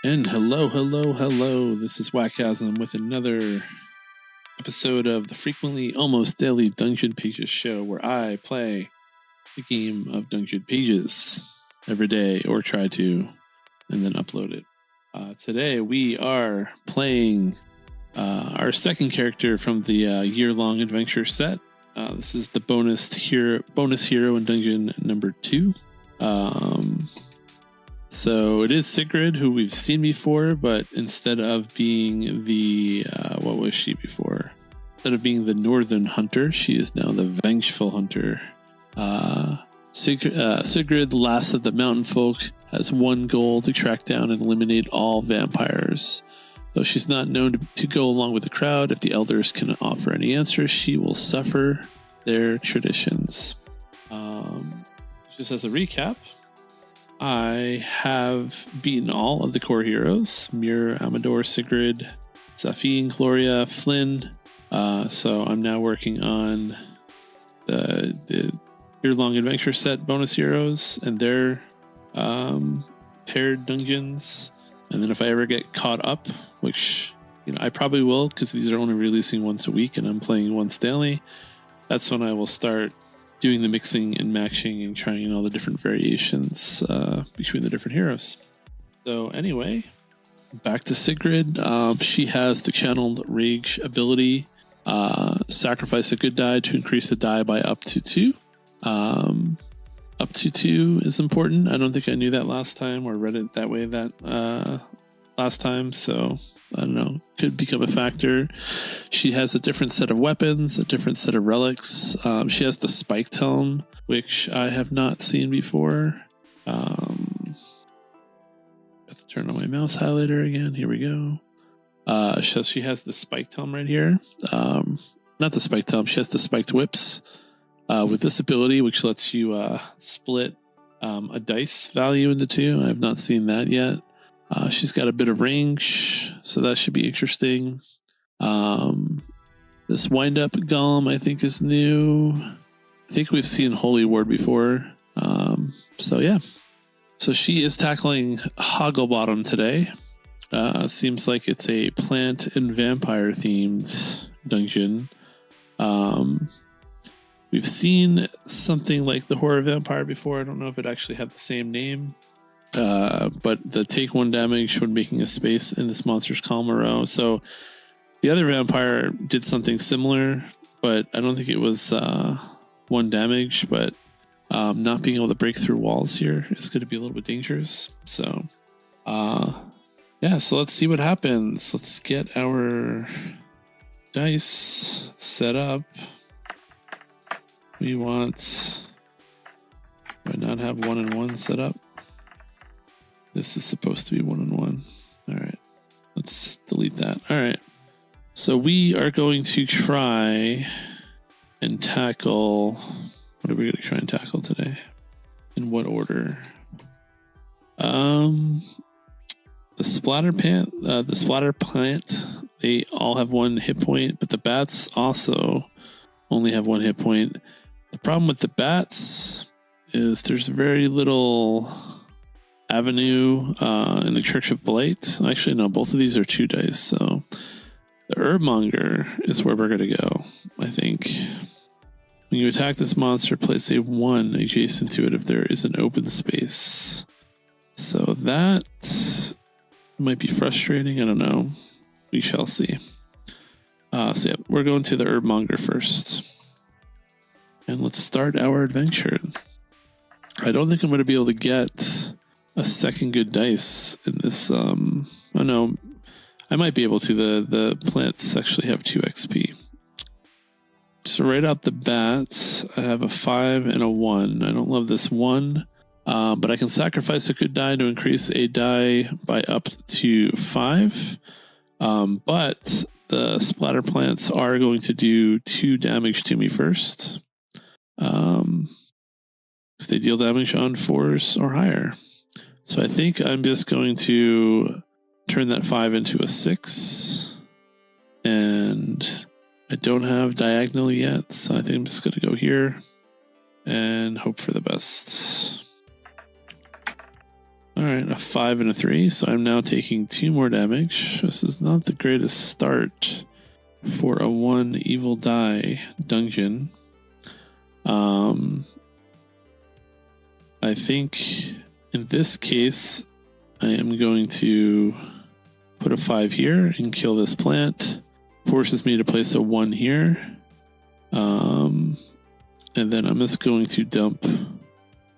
And hello. This is Wakasm with another episode of the frequently almost daily Dungeon Pages show, where I play the game of Dungeon Pages every day, or try to, and then upload it. Today we are playing our second character from the year-long adventure set. This is the bonus hero in Dungeon number 2. So it is Sygrid, who we've seen before, but instead of being the, what was she before? Instead of being the Northern Hunter, she is now the Vengeful Hunter. Sygrid, last of the mountain folk, has one goal: to track down and eliminate all vampires. Though she's not known to go along with the crowd, if the elders can offer any answers, she will suffer their traditions. Just as a recap, I have beaten all of the core heroes: Mir, Amador, Sygrid, Zafine, Gloria, Flynn. So I'm now working on the year-long adventure set bonus heroes and their paired dungeons. And then if I ever get caught up, which I probably will, because these are only releasing once a week and I'm playing once daily, that's when I will start doing the mixing and matching and trying all the different variations between the different heroes. So anyway, back to Sygrid. She has the channeled rage ability. Sacrifice a good die to increase the die by up to 2. Up to 2 is important. I don't think I knew that last time or read it that way last time. So I don't know, could become a factor. She has a different set of weapons, a different set of relics. She has the spiked helm, which I have not seen before. I have to turn on my mouse highlighter again. Here we go. So she has the spiked helm right here. Not the spiked helm. She has the spiked whips with this ability, which lets you split a dice value into 2. I have not seen that yet. She's got a bit of range, so that should be interesting. This wind-up golem, I think, is new. I think we've seen Holy Ward before. So yeah. So she is tackling Hogglebottom today. Seems like it's a plant and vampire themed dungeon. We've seen something like the Horror Vampire before. I don't know if it actually had the same name. But the take 1 damage when making a space in this monster's column or row. So the other vampire did something similar, but I don't think it was 1 damage. But not being able to break through walls here is going to be a little bit dangerous. So yeah, so let's see what happens. Let's get our dice set up. We want, do I not have 1 and 1 set up? This is supposed to be 1 and 1. All right, let's delete that. All right, so we are going to try and tackle. What are we going to try and tackle today? In what order? The splatter plant. They all have 1 hit point, but the bats also only have 1 hit point. The problem with the bats is there's very little avenue in the Churge of Blight. Actually, no, both of these are 2 dice. So the Herbmonger is where we're going to go, I think. When you attack this monster, place a 1 adjacent to it if there is an open space. So that might be frustrating. I don't know. We shall see. So yeah, we're going to the Herbmonger first. And let's start our adventure. I don't think I'm going to be able to get a second good dice in this. I don't know. I might be able to. The plants actually have 2 XP. So right out the bat, I have a 5 and a 1. I don't love this 1, but I can sacrifice a good die to increase a die by up to 5. But the splatter plants are going to do 2 damage to me first. So they deal damage on 4s or higher. So I think I'm just going to turn that 5 into a 6. And I don't have diagonal yet, so I think I'm just going to go here and hope for the best. All right, a 5 and a 3. So I'm now taking 2 more damage. This is not the greatest start for a 1 evil die dungeon. I think in this case, I am going to put a 5 here and kill this plant. Forces me to place a 1 here. And then I'm just going to dump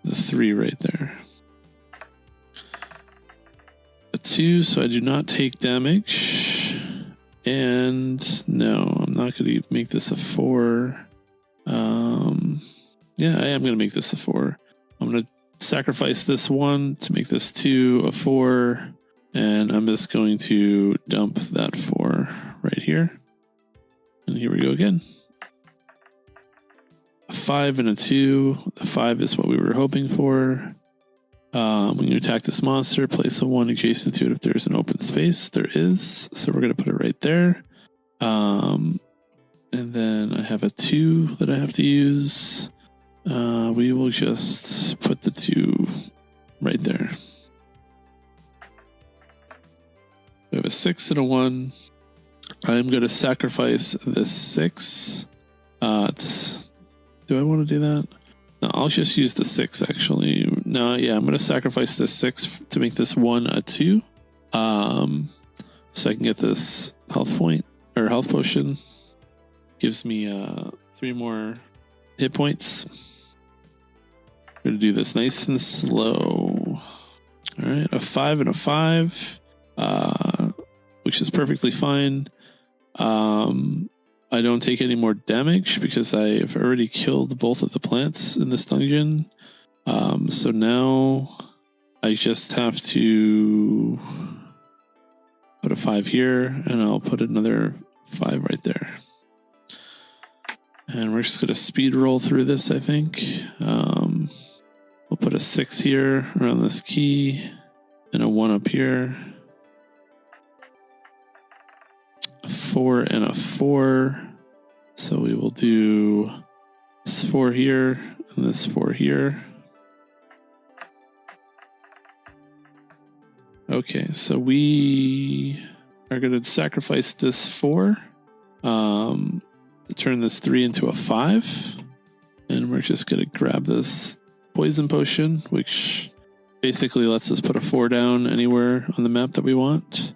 the 3 right there. A 2, so I do not take damage. And no, I'm not going to make this a 4. Yeah, I am going to make this a 4. I'm going to sacrifice this 1 to make this 2 a 4. And I'm just going to dump that 4 right here. And here we go again. A 5 and a 2. The 5 is what we were hoping for. When you attack this monster, place a 1 adjacent to it if there's an open space. There is, so we're going to put it right there. And then I have a 2 that I have to use. We will just put the 2 right there. We have a 6 and a 1. I'm going to sacrifice this 6. Do I want to do that? No, I'll just use the 6 actually. No, yeah, I'm going to sacrifice this 6 to make this 1 a 2. So I can get this health point or health potion. Gives me 3 more hit points. I'm going to do this nice and slow. All right, a 5 and a 5, which is perfectly fine. I don't take any more damage because I've already killed both of the plants in this dungeon. So now I just have to put a 5 here, and I'll put another 5 right there. And we're just going to speed roll through this, I think. We'll put a 6 here around this key, and a 1 up here. A 4 and a 4. So we will do this 4 here, and this 4 here. Okay, so we are going to sacrifice this 4 to turn this 3 into a 5. And we're just going to grab this poison potion, which basically lets us put a 4 down anywhere on the map that we want.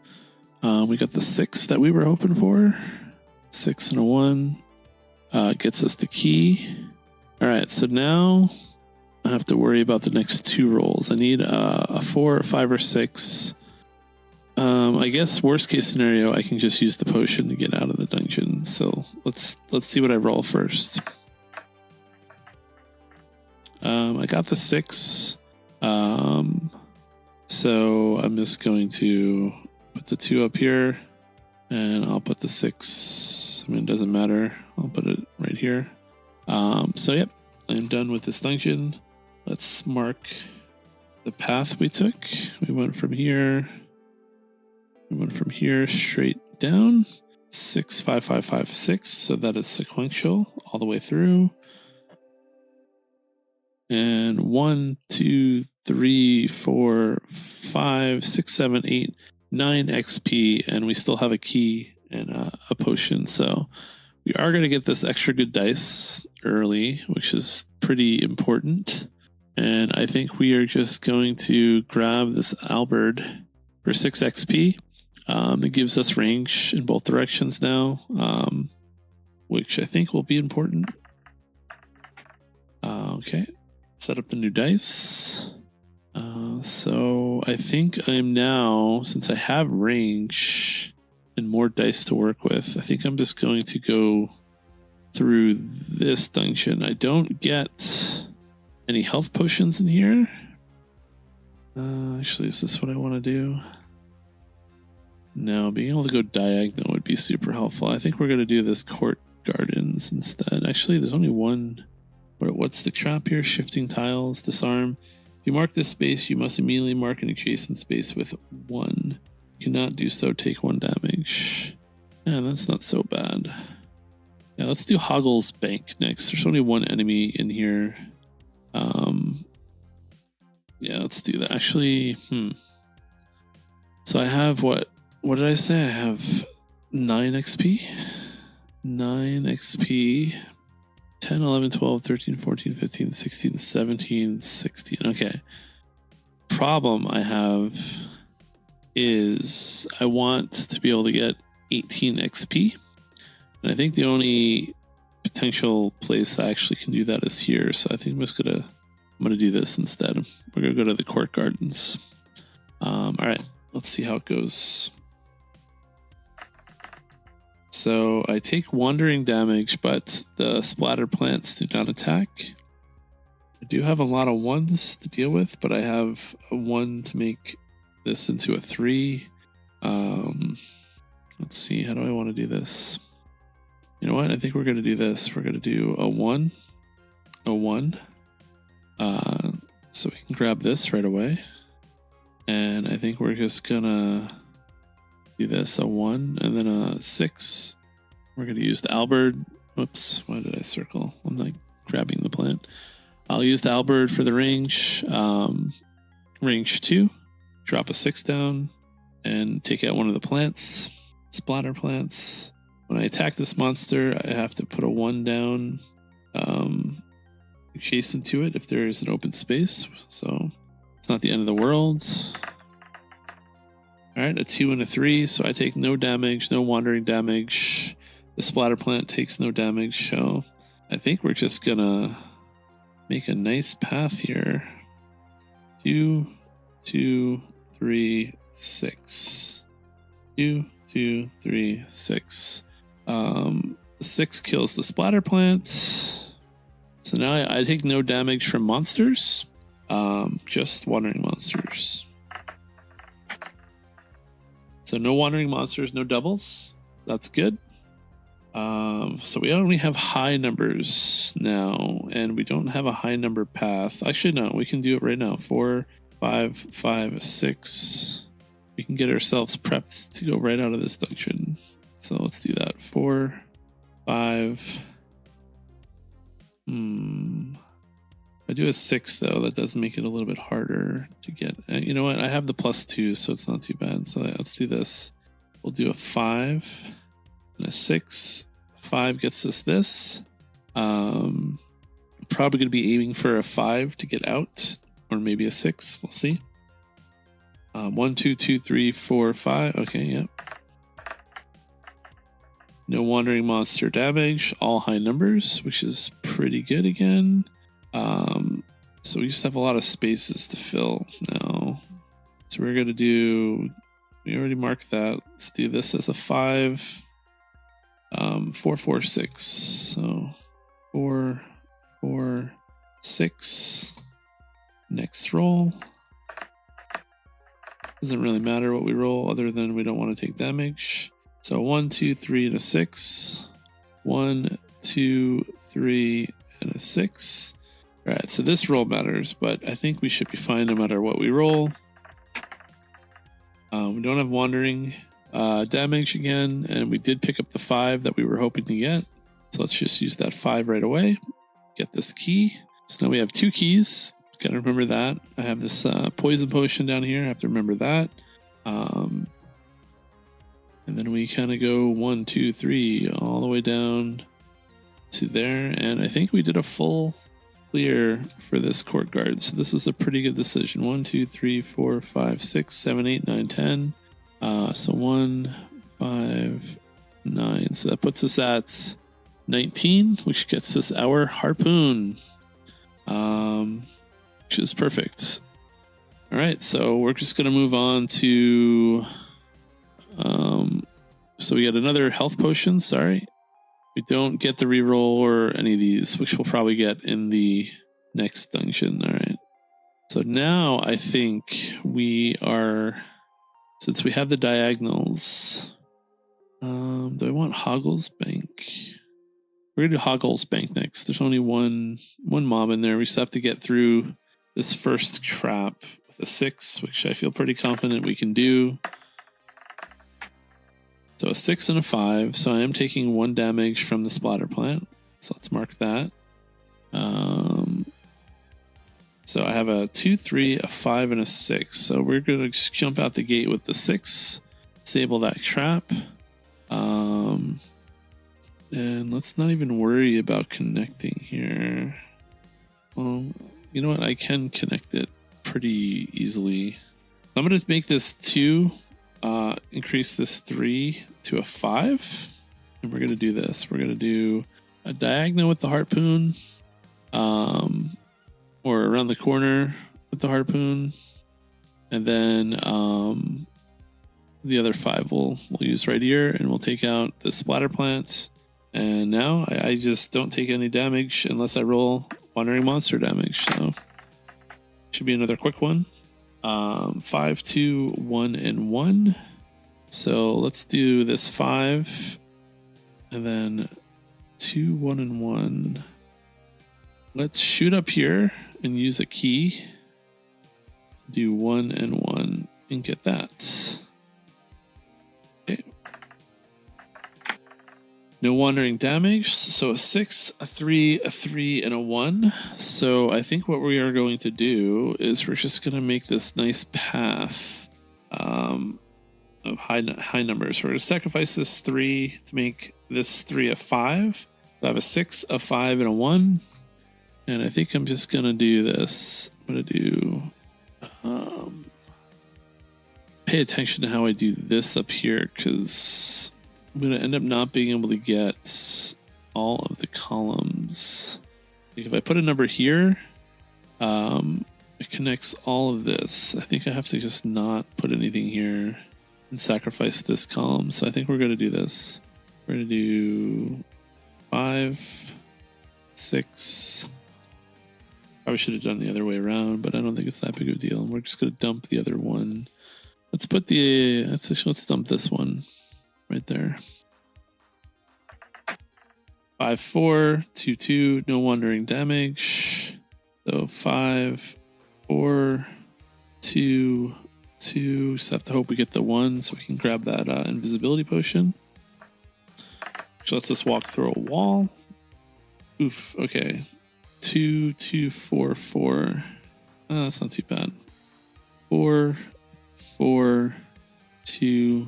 We got the 6 that we were hoping for. 6 and a 1 gets us the key. All right, so now I have to worry about the next 2 rolls. I need a 4, a 5, or 6. I guess worst case scenario, I can just use the potion to get out of the dungeon. So let's see what I roll first. I got the 6. So I'm just going to put the 2 up here, and I'll put the 6. I mean, it doesn't matter. I'll put it right here. So yep, I'm done with this dungeon. Let's mark the path we took. We went from here. We went from here straight down. 6, 5, 5, 5, 6. So that is sequential all the way through. And 1, 2, 3, 4, 5, 6, 7, 8, 9 XP, and we still have a key and a potion. So we are going to get this extra good dice early, which is pretty important. And I think we are just going to grab this halberd for 6 XP. It gives us range in both directions now, which I think will be important. Okay, set up the new dice. So I think I'm now, since I have range and more dice to work with, I think I'm just going to go through this dungeon. I don't get any health potions in here. Actually, is this what I want to do? No, being able to go diagonal would be super helpful. I think we're going to do this court gardens instead. Actually, there's only one. What's the trap here? Shifting tiles, disarm. If you mark this space, you must immediately mark an adjacent space with 1. You cannot do so, take 1 damage. Yeah, that's not so bad. Yeah, let's do Hoggles Bank next. There's only 1 enemy in here. Yeah, let's do that. Actually, So I have what did I say? I have 9 XP. 9 XP. 10, 11, 12, 13, 14, 15, 16, 17, 16. Okay. Problem I have is I want to be able to get 18 XP. And I think the only potential place I actually can do that is here. So I think I'm gonna do this instead. We're gonna go to the court gardens. All right, let's see how it goes. So I take wandering damage, but the splatter plants do not attack. I do have a lot of 1s to deal with, but I have a 1 to make this into a 3. Let's see, how do I want to do this? You know what? I think we're going to do this. We're going to do a 1, a 1. So we can grab this right away. And I think we're just going to do this, a 1, and then a 6. We're going to use the Albird. Whoops, why did I circle? I'm like grabbing the plant. I'll use the Albird for the range. Range 2, drop a 6 down, and take out one of the plants, splatter plants. When I attack this monster, I have to put a 1 down adjacent to it if there is an open space. So it's not the end of the world. All right, a 2 and a 3, so I take no damage, no wandering damage. The splatter plant takes no damage, so I think we're just gonna make a nice path here. 2, 2, 3, 6. 2, 2, 3, 6. 6 kills the splatter plants. So now I take no damage from monsters, just wandering monsters. So no wandering monsters, no doubles. That's good. So we only have high numbers now, and we don't have a high number path. Actually, no, we can do it right now. 4, 5, 5, 6. We can get ourselves prepped to go right out of this dungeon. So let's do that. 4, 5. If I do a 6, though, that does make it a little bit harder to get. You know what? I have the +2, so it's not too bad. So let's do this. We'll do a 5 and a 6. 5 gets us this. Probably going to be aiming for a 5 to get out, or maybe a 6. We'll see. 1, 2, 2, 3, 4, 5. Okay, yep. No wandering monster damage. All high numbers, which is pretty good again. So we just have a lot of spaces to fill now. So we're going to do... We already marked that. Let's do this as a 5. 4, 4, 6. So 4, 4, 6. Next roll. Doesn't really matter what we roll other than we don't want to take damage. So 1, 2, 3, and a 6. 1, 2, 3, and a 6. All right, so this roll matters, but I think we should be fine no matter what we roll. We don't have wandering damage again, and we did pick up the 5 that we were hoping to get. So let's just use that 5 right away. Get this key. So now we have 2 keys. Gotta remember that. I have this poison potion down here. I have to remember that. And then we kind of go 1, 2, 3 all the way down to there. And I think we did a full clear for this court guard. So this was a pretty good decision. 1, 2, 3, 4, 5, 6, 7, 8, 9, 10. So 1, 5, 9. So that puts us at 19, which gets us our harpoon, which is perfect. All right, so we're just going to move on to... So we got another health potion. Sorry. We don't get the reroll or any of these, which we'll probably get in the next dungeon. All right. So now I think we are, since we have the diagonals, do I want Hoggles Bank? We're going to do Hoggles Bank next. There's only one mob in there. We just have to get through this first trap with a 6, which I feel pretty confident we can do. So a 6 and a 5. So I am taking 1 damage from the splatter plant. So let's mark that. So I have a 2, 3, a 5, and a 6. So we're going to jump out the gate with the 6. Disable that trap. And let's not even worry about connecting here. Well, you know what? I can connect it pretty easily. I'm going to make this 2, increase this 3 to a 5. And we're going to do this. We're going to do a diagonal with the harpoon. Or around the corner with the harpoon. And then the other 5 we'll use right here. And we'll take out the splatter plant. And now I just don't take any damage unless I roll wandering monster damage. So should be another quick one. 5, 2, 1, and 1. So let's do this 5. And then 2, 1, and 1. Let's shoot up here and use a key. Do 1 and 1 and get that. Okay. No wandering damage. So a 6, a 3, a 3, and a 1. So I think what we are going to do is we're just going to make this nice path of high numbers. We're going to sacrifice this 3 to make this 3 a 5. So I have a 6, a 5, and a 1. And I think I'm just going to do this. I'm going to do... pay attention to how I do this up here, because I'm going to end up not being able to get all of the columns. Like if I put a number here, it connects all of this. I think I have to just not put anything here and sacrifice this column. So I think we're going to do this. We're going to do 5, 6... Probably should have done the other way around, but I don't think it's that big of a deal. And we're just going to dump the other one. Let's dump this one right there. 5, 4, 2, 2, no wandering damage. So 5, 4, 2, 2. Just have to hope we get the 1 so we can grab that invisibility potion. Which lets us walk through a wall. Oof, okay. 2, 2, 4, 4. Oh, that's not too bad. 4, 4, 2,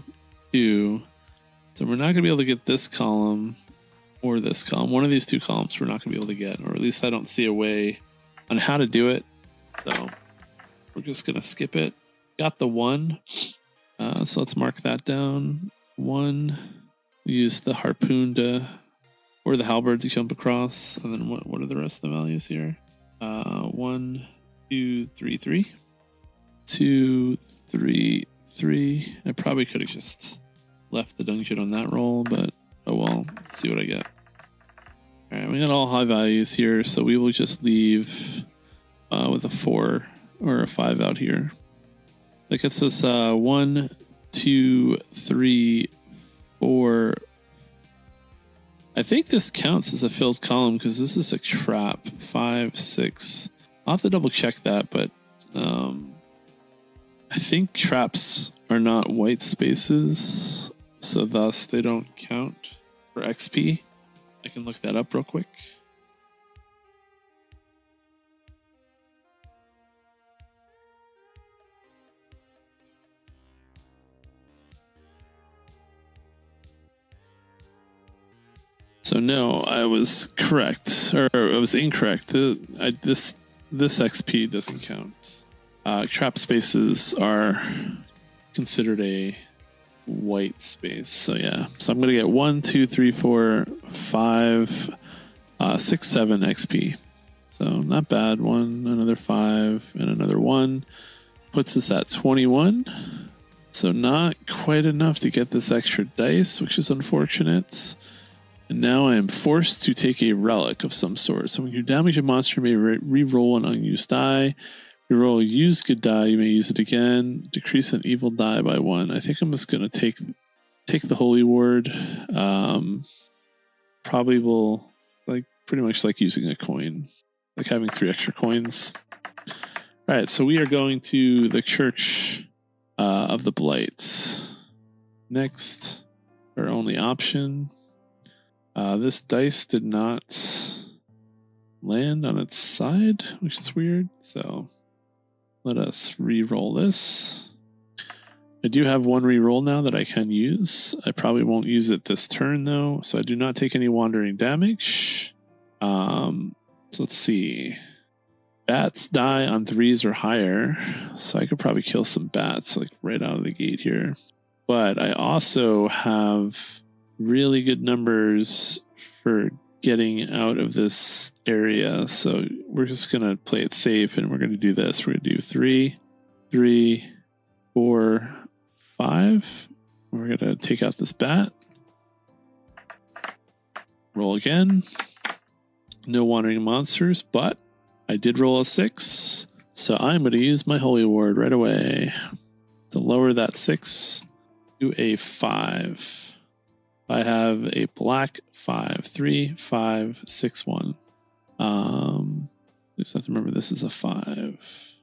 2. So we're not going to be able to get this column or this column. One of these 2 columns we're not going to be able to get, or at least I don't see a way on how to do it. So we're just going to skip it. Got the 1. So let's mark that down. 1. We use the harpoon to... or the halberd to jump across. And then what are the rest of the values here? 1, 2, 3, 3. 2, 3, 3. I probably could have just left the dungeon on that roll, but oh well. Let's see what I get. All right, we got all high values here, so we will just leave with a 4 or a 5 out here. That gets us 1, 2, 3, 4. I think this counts as a filled column because this is a trap. 5, 6. I'll have to double check that, but I think traps are not white spaces, so thus they don't count for XP. I can look that up real quick. So no, I was correct, or I was incorrect. This XP doesn't count. Trap spaces are considered a white space. So yeah, so I'm gonna get 1, 2, 3, 4, 5, 6, 7 XP. So not bad. 1, another 5, and another 1 puts us at 21. So not quite enough to get this extra dice, which is unfortunate. And now I am forced to take a relic of some sort. So when you damage a monster, you may re-roll an unused die. Reroll a used good die, you may use it again. Decrease an evil die by 1. I think I'm just going to take the Holy Ward. Probably will, pretty much like using a coin. Like having 3 extra coins. All right, so we are going to the Church of the Blight. Next, our only option. This dice did not land on its side, which is weird. So let us re-roll this. I do have one re-roll now that I can use. I probably won't use it this turn though, so I do not take any wandering damage. So let's see. Bats die on 3s or higher, so I could probably kill some bats like right out of the gate here. But I also have really good numbers for getting out of this area, so we're just gonna play it safe and we're gonna do this. We're gonna do 3, 3, 4, 5. We're gonna take out this bat. Roll again. No wandering monsters, but I did roll a 6, so I'm going to use my Holy Ward right away to lower that 6 to a 5. I have a black 5, 3, 5, 6, 1. Just have to remember this is a 5.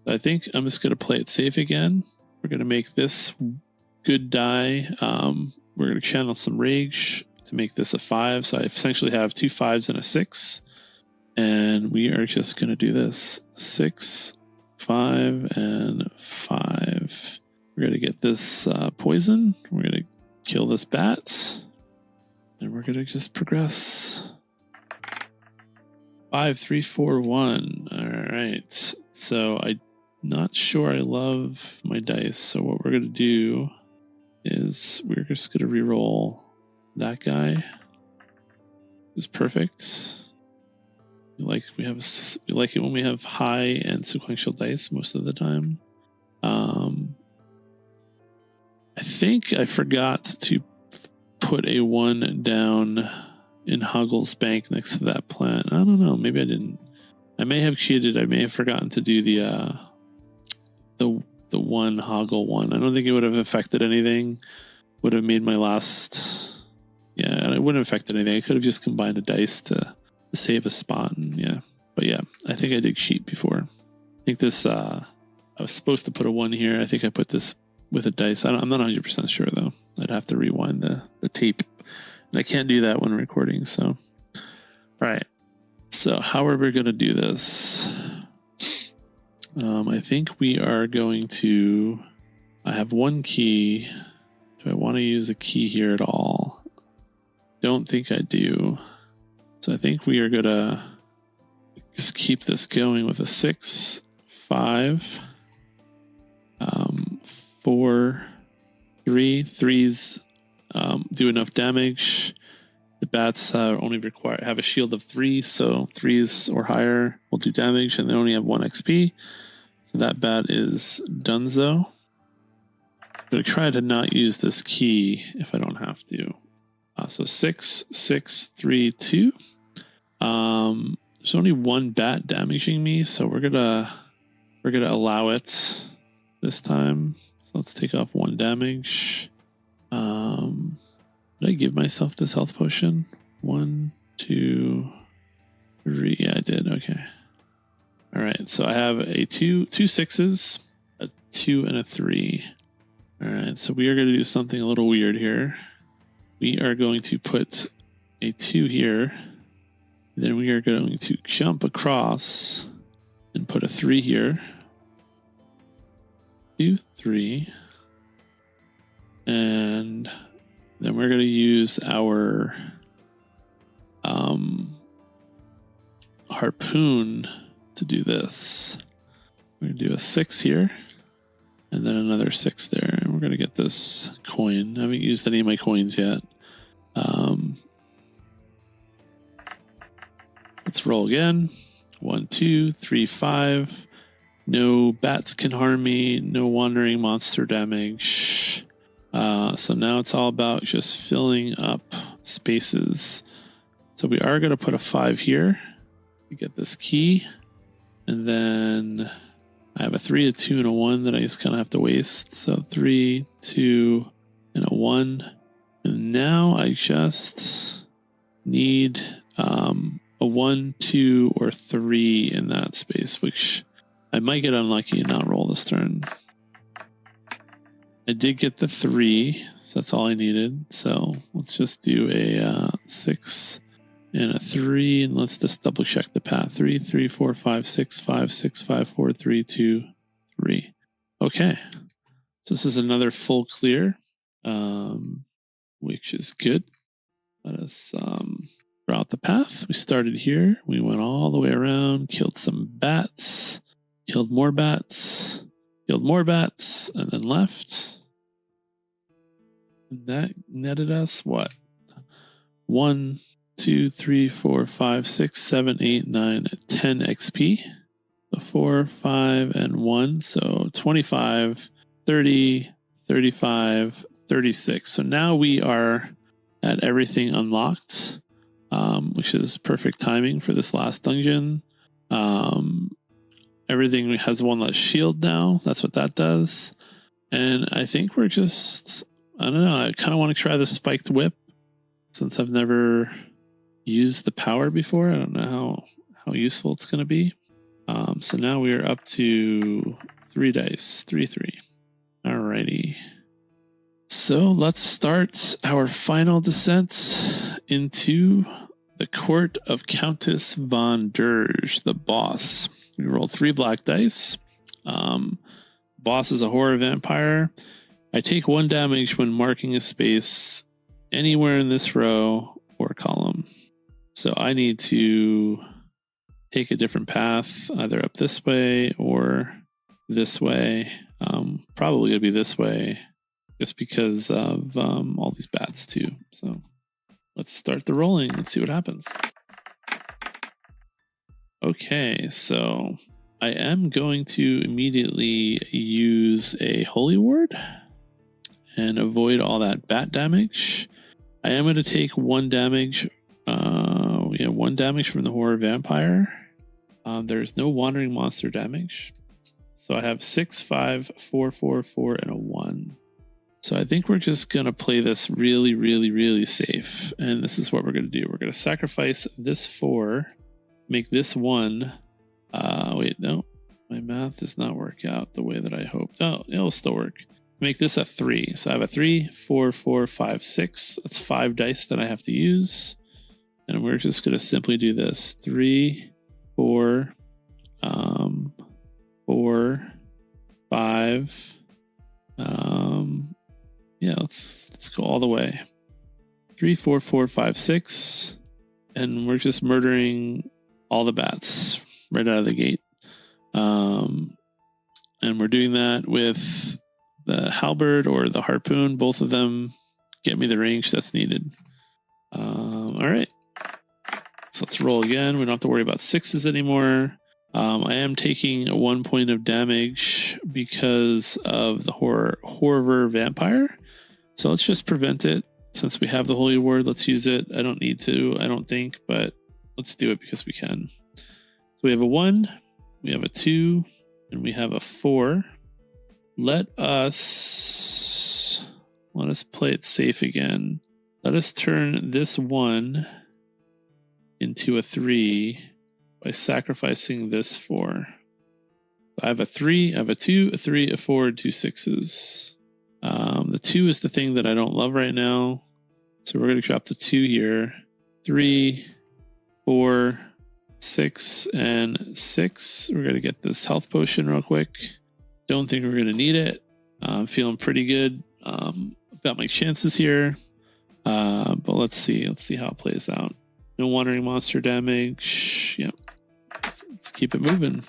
I think I'm just going to play it safe again. We're going to make this good die. We're going to channel some rage to make this a 5. So I essentially have 2 5s and a 6. And we are just going to do this 6, 5, and 5. We're going to get this poison. We're going to kill this bat. And we're going to just progress. 5, 3, 4, 1. All right. So I'm not sure I love my dice. So what we're going to do is we're just going to re-roll that guy. It's perfect. We like it when we have high and sequential dice most of the time. I think I forgot to put a 1 down in Hoggles Bank next to that plant. I don't know. Maybe I didn't. I may have cheated. I may have forgotten to do the 1 Hoggle 1. I don't think it would have affected anything. Would have made my last. Yeah, it wouldn't have affected anything. I could have just combined a dice to save a spot. And yeah, but yeah, I think I did cheat before. I think this. I was supposed to put a 1 here. I think I put this with a dice. I'm not 100% sure though. I'd have to rewind the tape, and I can't do that when recording. So, all right. So how are we going to do this? I think we are going to. I have 1 key. Do I want to use a key here at all? Don't think I do. So I think we are going to just keep this going with a 6, 5, 4, 3. 3s do enough damage. The bats only have a shield of 3, so 3s or higher will do damage, and they only have 1 XP. So that bat is donezo. I'm going to try to not use this key if I don't have to. So 6, 6, 3, 2. There's only 1 bat damaging me, so we're gonna allow it this time. So let's take off 1 damage. Did I give myself this health potion? 1, 2, 3. Yeah, I did. Okay. All right. So I have a two 6s, a 2, and a 3. All right. So we are going to do something a little weird here. We are going to put a 2 here. Then we are going to jump across and put a 3 here. 2, 3. And then we're going to use our harpoon to do this. We're going to do a 6 here. And then another 6 there. And we're going to get this coin. I haven't used any of my coins yet. Let's roll again. 1, 2, 3, 5. No bats can harm me. No wandering monster damage. So now it's all about just filling up spaces. So we are going to put a 5 here. We get this key. And then I have a 3, a 2, and a 1 that I just kind of have to waste. So 3, 2, and a 1. And now I just need a 1, 2, or 3 in that space, which I might get unlucky and not roll this turn. I did get the 3, so that's all I needed. So let's just do a 6 and a 3. And let's just double check the path. 3, 3, 4, 5, 6, 5, 6, 5, 4, 3, 2, 3. Okay. So this is another full clear, which is good. Let us draw out the path. We started here. We went all the way around, killed some bats, killed more bats, killed more bats, and then left. And that netted us what? 1, 2, 3, 4, 5, 6, 7, 8, 9, 10 XP. So 4, 5, and 1. So 25, 30, 35, 36. So now we are at everything unlocked, which is perfect timing for this last dungeon. Everything has one less shield now. That's what that does. And I think we're just, I don't know, I kind of want to try the spiked whip since I've never used the power before. I don't know how useful it's going to be. So now we are up to 3 dice, 3, 3. Alrighty. So let's start our final descent into the court of Countess VonDurge, the boss. We roll 3 black dice. Boss is a horror vampire. I take 1 damage when marking a space anywhere in this row or column. So I need to take a different path, either up this way or this way. Probably going to be this way, just because of all these bats too. So let's start the rolling. Let's see what happens. Okay, so I am going to immediately use a Holy Ward and avoid all that bat damage. I am going to take 1 damage. 1 damage from the horror vampire. There's no wandering monster damage. So I have 6, 5, 4, 4, 4, and a 1. So I think we're just going to play this really, really, really safe. And this is what we're going to do. We're going to sacrifice this 4, make this 1. Wait, no. My math does not work out the way that I hoped. Oh, it'll still work. Make this a 3. So I have a 3, 4, 4, 5, 6. That's 5 dice that I have to use. And we're just going to simply do this. 3, 4, 4, 5. Let's go all the way. 3, 4, 4, 5, 6. And we're just murdering all the bats right out of the gate. And we're doing that with the halberd or the harpoon. Both of them get me the range that's needed. All right. So let's roll again. We don't have to worry about 6s anymore. I am taking 1 point of damage because of the horror vampire. So let's just prevent it. Since we have the Holy Word, let's use it. I don't need to, I don't think, but let's do it because we can. So we have a 1, we have a 2, and we have a 4. Let us play it safe again. Let us turn this 1 into a 3 by sacrificing this 4. I have a 3, I have a 2, a 3, a 4, and 2 6s. The 2 is the thing that I don't love right now. So we're going to drop the 2 here. 3, 4, 6, and 6. We're going to get this health potion real quick. Don't think we're going to need it. I'm feeling pretty good about my chances here. But let's see how it plays out. No wandering monster damage. Yep. Let's keep it moving.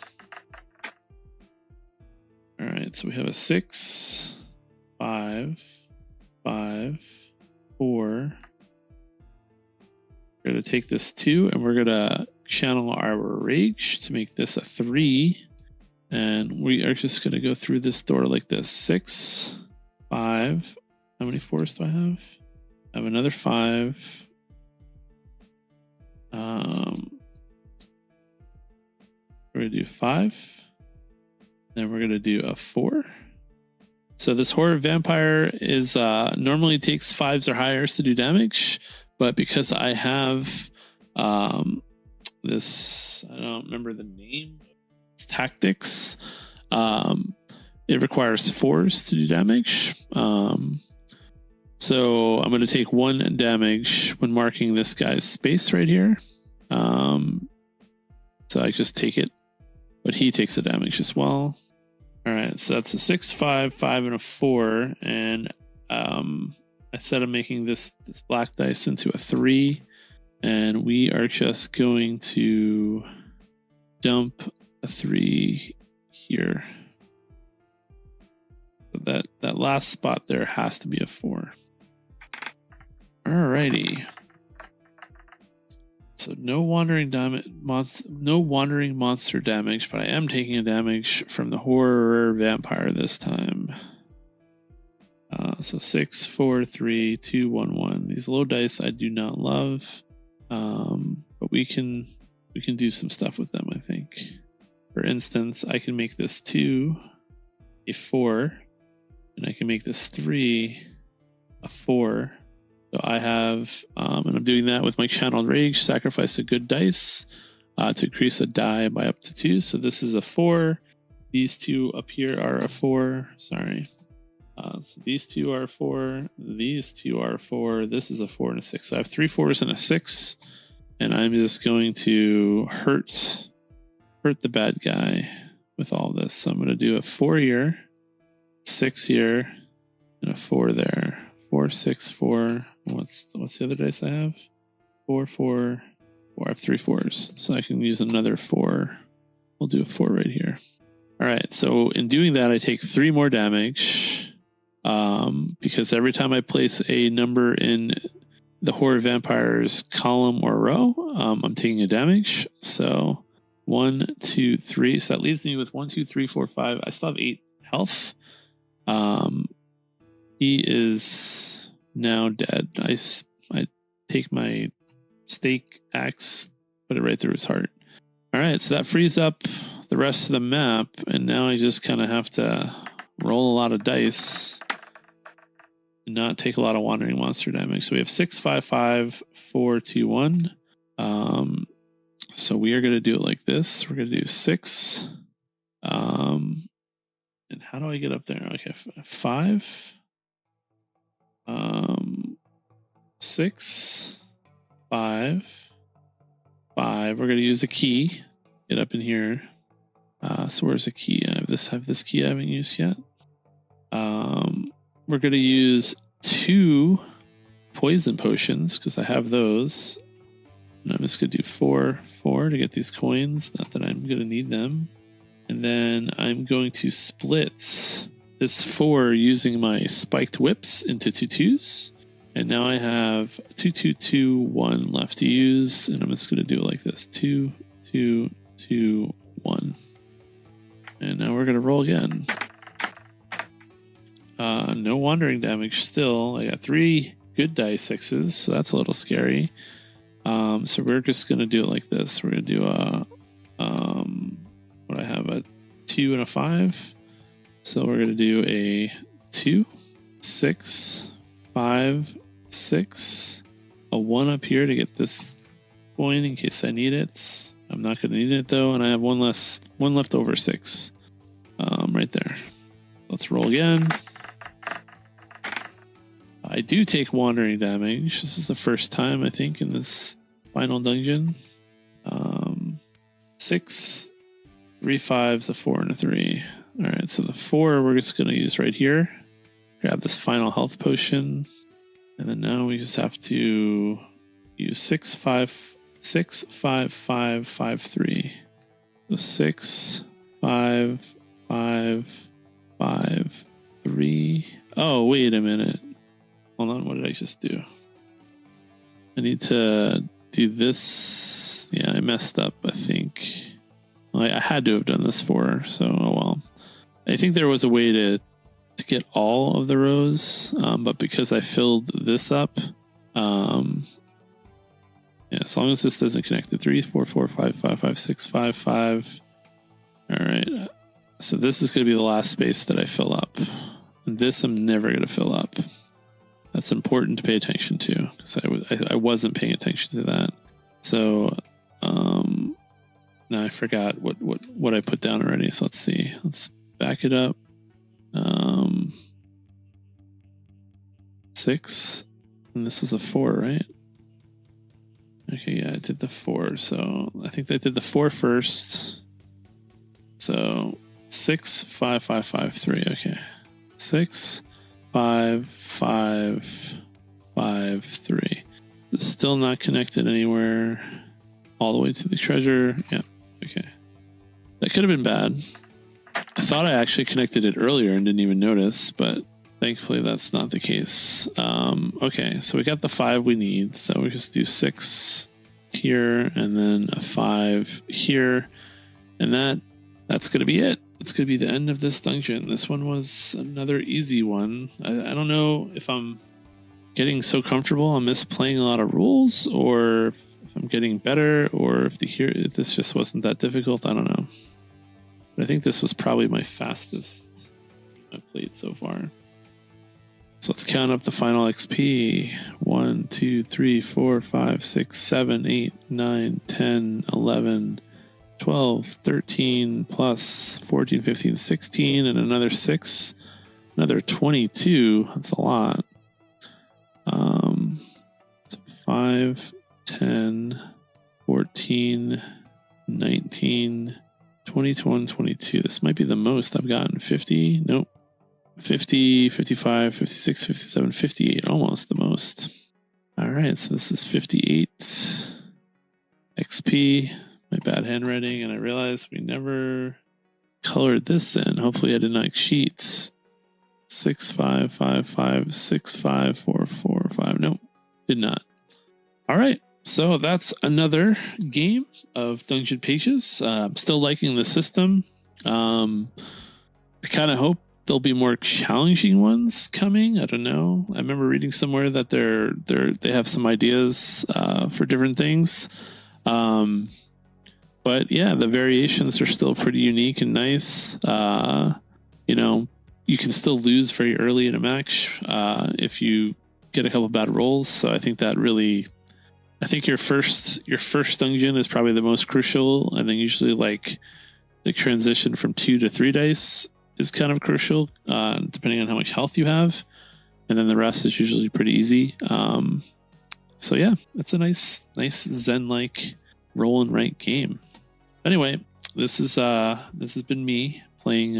All right, so we have a 6, 5, 5, 4. We're going to take this 2 and we're going to channel our rage to make this a 3. And we are just going to go through this door like this. 6, 5. How many 4s do I have? I have another 5. We're going to do 5. Then we're going to do a 4. So this horror vampire is normally takes 5s or higher to do damage, but because I have this, I don't remember the name, it's tactics. It requires 4s to do damage. So I'm going to take 1 damage when marking this guy's space right here. So I just take it, but he takes the damage as well. All right, so that's a 6, 5, 5, and a 4. And I said I'm making this black dice into a 3. And we are just going to dump a 3 here. So that last spot there has to be a 4. Alrighty. So no wandering monster damage, but I am taking a damage from the horror vampire this time. So 6, 4, 3, 2, 1, 1. These low dice I do not love, but we can do some stuff with them. I think. For instance, I can make this 2 a 4, and I can make this 3 a 4. So I have, and I'm doing that with my Channeled Rage, sacrifice a good dice to increase a die by up to 2. So this is a 4. These 2 up here are a 4. Sorry. So these 2 are 4. These 2 are 4. This is a 4 and a 6. So I have 3 4s and a 6. And I'm just going to hurt the bad guy with all this. So I'm going to do a 4 here, 6 here, and a 4 there. 4, 6, 4. What's the other dice I have? 4, 4, 4. I have 3 4s, so I can use another 4. We'll do a 4 right here. All right. So in doing that, I take 3 more damage because every time I place a number in the horror vampire's column or row, I'm taking a damage. So 1, 2, 3. So that leaves me with 1, 2, 3, 4, 5. I still have 8 health. He is now dead. I take my stake axe, put it right through his heart. All right, so that frees up the rest of the map, and now I just kind of have to roll a lot of dice and not take a lot of wandering monster damage. So we have 6, 5, 5, 4, 2, 1. So we are going to do it like this. We're going to do 6. And how do I get up there? Okay, 5. 6, 5, 5. We're going to use a key. Get up in here. So where's the key? I have this key I haven't used yet. We're going to use 2 poison potions because I have those. And I'm just going to do 4 to get these coins. Not that I'm going to need them. And then I'm going to split this 4 using my spiked whips into 2 2s. And now I have 2, 2, 2, 1 left to use. And I'm just going to do it like this. 2, 2, 2, 1. And now we're going to roll again. No wandering damage still. I got 3 good die 6s. So that's a little scary. So we're just going to do it like this. We're going to do what I have, a 2 and a 5. So we're going to do a 2, 6, 5, 6, a 1 up here to get this coin in case I need it. I'm not going to need it though, and I have one left over 6 right there. Let's roll again. I do take wandering damage. This is the first time I think in this final dungeon. 6, 3 5s, a 4, and a 3. All right, so the 4 we're just going to use right here. Grab this final health potion. And then now we just have to use 6, 5, 6, 5, 5, 5, 3. So 6, 5, 5, 5, 3. Oh, wait a minute. Hold on, what did I just do? I need to do this. Yeah, I messed up, I think. Well, I had to have done this for her, so oh well. I think there was a way to get all of the rows, but because I filled this up, yeah, as long as this doesn't connect to 3, 4, 4, 5, 5, 5, 6, 5, 5. All right, so this is going to be the last space that I fill up. And this I'm never going to fill up. That's important to pay attention to because I wasn't paying attention to that. So now I forgot what I put down already. So let's see. Let's back it up. 6. And this is a 4, right? Okay, yeah, I did the 4. So I think I did the 4 first. So 6, 5, 5, 5, 3. Okay. 6, 5, 5, 5, 3. It's still not connected anywhere. All the way to the treasure. Yeah. Okay. That could have been bad. I thought I actually connected it earlier and didn't even notice, but thankfully that's not the case. Okay, so we got the 5 we need. So we just do 6 here and then a 5 here. And that's going to be it. It's going to be the end of this dungeon. This one was another easy one. I don't know if I'm getting so comfortable I miss playing a lot of rules, or if I'm getting better, or if this just wasn't that difficult. I don't know. But I think this was probably my fastest I've played so far. So let's count up the final XP. 1, 2, 3, 4, 5, 6, 7, 8, 9, 10, 11, 12, 13, plus 14, 15, 16, and another 6. Another 22. That's a lot. 5, 10, 14, 19, 21, 22. This might be the most I've gotten. 50. Nope. 50, 55, 56, 57, 58. Almost the most. All right. So this is 58 XP. My bad handwriting. And I realized we never colored this in. Hopefully I did not cheat. 6, 5, 5, 5, 6, 5, 4, 4, 5. Nope. Did not. All right. So that's another game of Dungeon Pages. I'm still liking the system. I kind of hope there'll be more challenging ones coming. I don't know. I remember reading somewhere that they have some ideas for different things. But yeah, the variations are still pretty unique and nice. You can still lose very early in a match if you get a couple bad rolls. So I think your first dungeon is probably the most crucial, and then usually like the transition from 2 to 3 dice is kind of crucial, depending on how much health you have, and then the rest is usually pretty easy. So yeah, it's a nice Zen-like roll and write game. Anyway, this has been me playing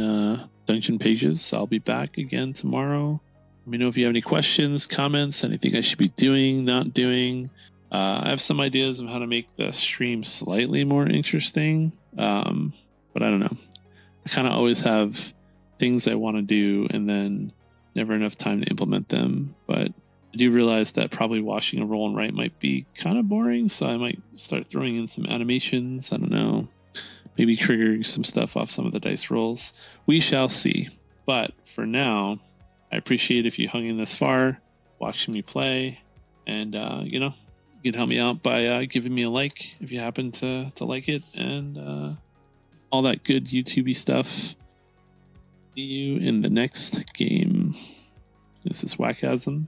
Dungeon Pages. I'll be back again tomorrow. Let me know if you have any questions, comments, anything I should be doing, not doing. I have some ideas of how to make the stream slightly more interesting, but I don't know. I kind of always have things I want to do and then never enough time to implement them. But I do realize that probably watching a roll and write might be kind of boring, so I might start throwing in some animations. I don't know. Maybe triggering some stuff off some of the dice rolls. We shall see. But for now, I appreciate if you hung in this far, watching me play, and you can help me out by giving me a like if you happen to like it, and all that good YouTubey stuff. See you in the next game. This is Wakasm.